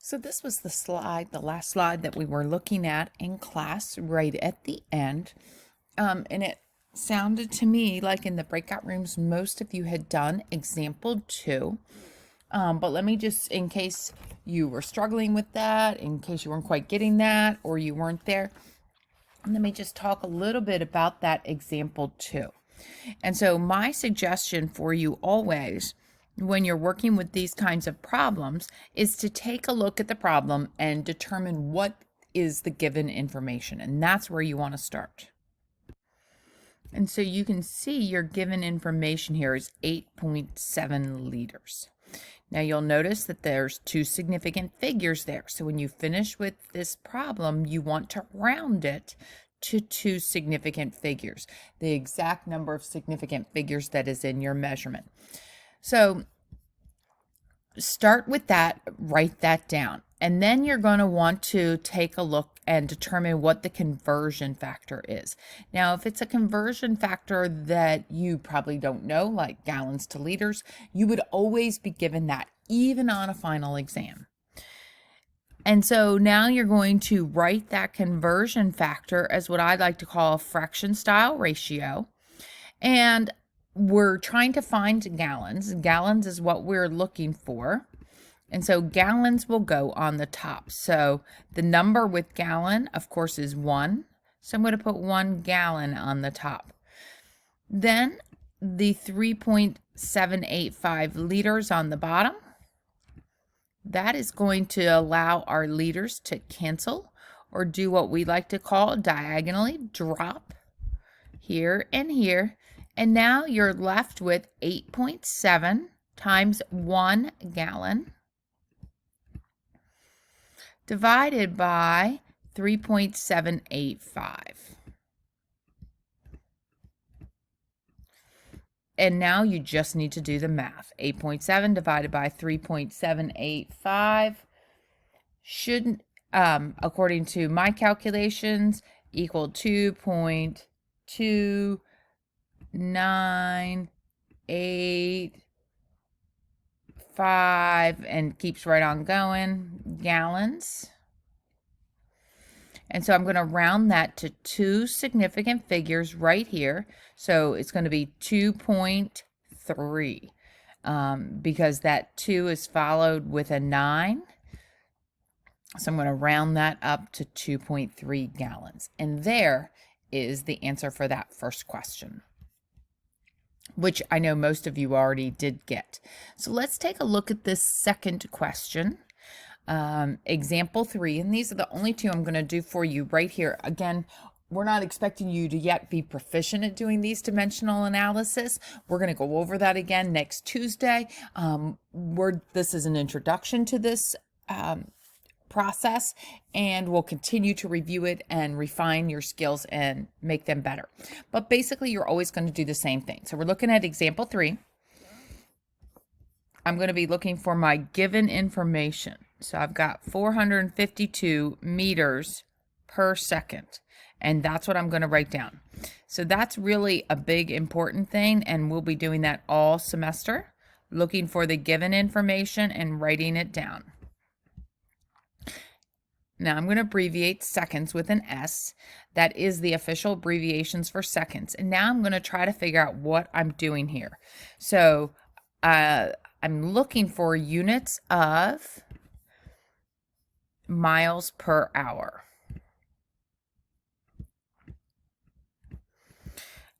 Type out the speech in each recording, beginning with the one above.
So this was the last slide that we were looking at in class right at the end. And it sounded to me like in the breakout rooms, most of you had done example 2. But let me just, in case you were struggling with that, in case you weren't quite getting that or you weren't there, let me just talk a little bit about that example 2. And so my suggestion for you always when you're working with these kinds of problems is to take a look at the problem and determine what is the given information. And that's where you want to start. And so you can see your given information here is 8.7 liters. Now you'll notice that there's 2 significant figures there. So when you finish with this problem, you want to round it to 2 significant figures, the exact number of significant figures that is in your measurement. So start with that, write that down, and then you're going to want to take a look and determine what the conversion factor is. Now, if it's a conversion factor that you probably don't know, like gallons to liters, you would always be given that, even on a final exam. And so now you're going to write that conversion factor as what I'd like to call a fraction style ratio. And we're trying to find gallons. Gallons is what we're looking for. And so gallons will go on the top. So the number with gallon, of course, is 1. So I'm going to put 1 gallon on the top. Then the 3.785 liters on the bottom. That is going to allow our liters to cancel or do what we like to call diagonally drop here and here. And now you're left with 8.7 times 1 gallon divided by 3.785. And now you just need to do the math. 8.7 divided by 3.785 should, according to my calculations, equal 2.2985 and keeps right on going, gallons. And so I'm going to round that to 2 significant figures right here. So it's going to be 2.3 because that 2 is followed with a 9. So I'm going to round that up to 2.3 gallons. And there is the answer for that first question, which I know most of you already did get. So let's take a look at this second question. Example 3, and these are the only 2 I'm going to do for you right here. Again, we're not expecting you to yet be proficient at doing these dimensional analysis. We're going to go over that again next Tuesday. This is an introduction to this process, and we'll continue to review it and refine your skills and make them better. But basically, you're always going to do the same thing. So we're looking at example 3. I'm going to be looking for my given information. So I've got 452 meters per second, and that's what I'm going to write down. So that's really a big important thing, and we'll be doing that all semester, looking for the given information and writing it down. Now I'm going to abbreviate seconds with an S. That is the official abbreviations for seconds. And now I'm going to try to figure out what I'm doing here. So I'm looking for units of miles per hour.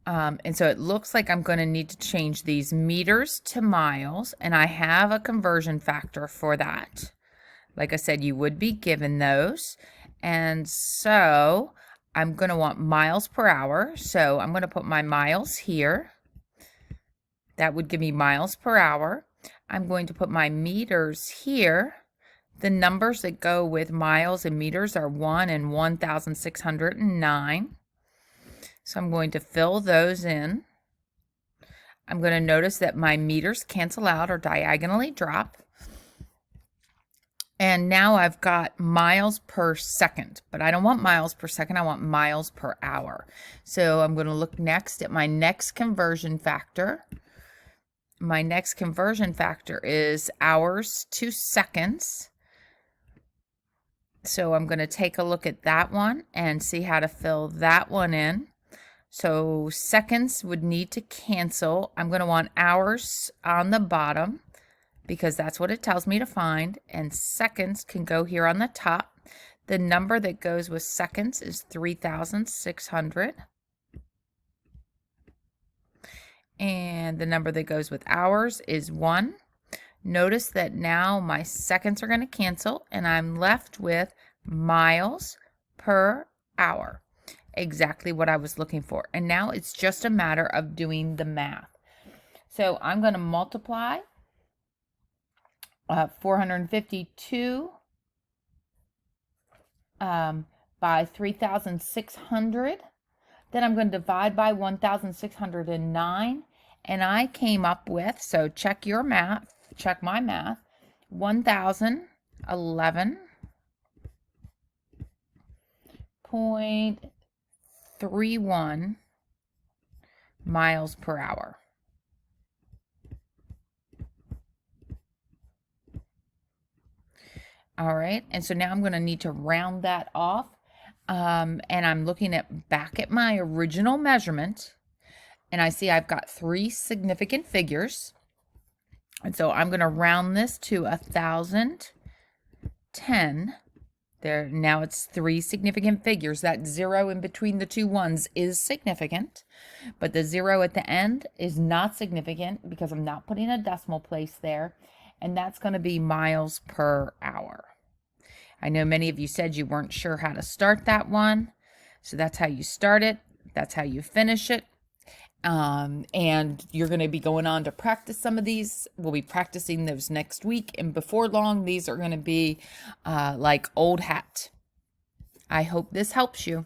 And so it looks like I'm going to need to change these meters to miles, and I have a conversion factor for that. Like I said, you would be given those. And so I'm going to want miles per hour. So I'm going to put my miles here. That would give me miles per hour. I'm going to put my meters here. The numbers that go with miles and meters are 1 and 1,609. So I'm going to fill those in. I'm going to notice that my meters cancel out or diagonally drop. And now I've got miles per second, but I don't want miles per second. I want miles per hour. So I'm going to look next at my next conversion factor. My next conversion factor is hours to seconds. So I'm going to take a look at that one and see how to fill that one in. So seconds would need to cancel. I'm going to want hours on the bottom because that's what it tells me to find. And seconds can go here on the top. The number that goes with seconds is 3,600. And the number that goes with hours is 1. Notice that now my seconds are going to cancel and I'm left with miles per hour. Exactly what I was looking for. And now it's just a matter of doing the math. So I'm going to multiply 452 by 3,600. Then I'm going to divide by 1,609. And I came up with, so check your math, check my math, 1,011.31 miles per hour. All right, and so now I'm going to need to round that off. And I'm looking back at my original measurement, and I see I've got 3 significant figures. And so I'm going to round this to 1,010. There, now it's 3 significant figures. That 0 in between the 2 ones is significant, but the 0 at the end is not significant because I'm not putting a decimal place there, and that's going to be miles per hour. I know many of you said you weren't sure how to start that one, so that's how you start it. That's how you finish it. And you're going to be going on to practice some of these. We'll be practicing those next week. And before long, these are going to be like old hat. I hope this helps you.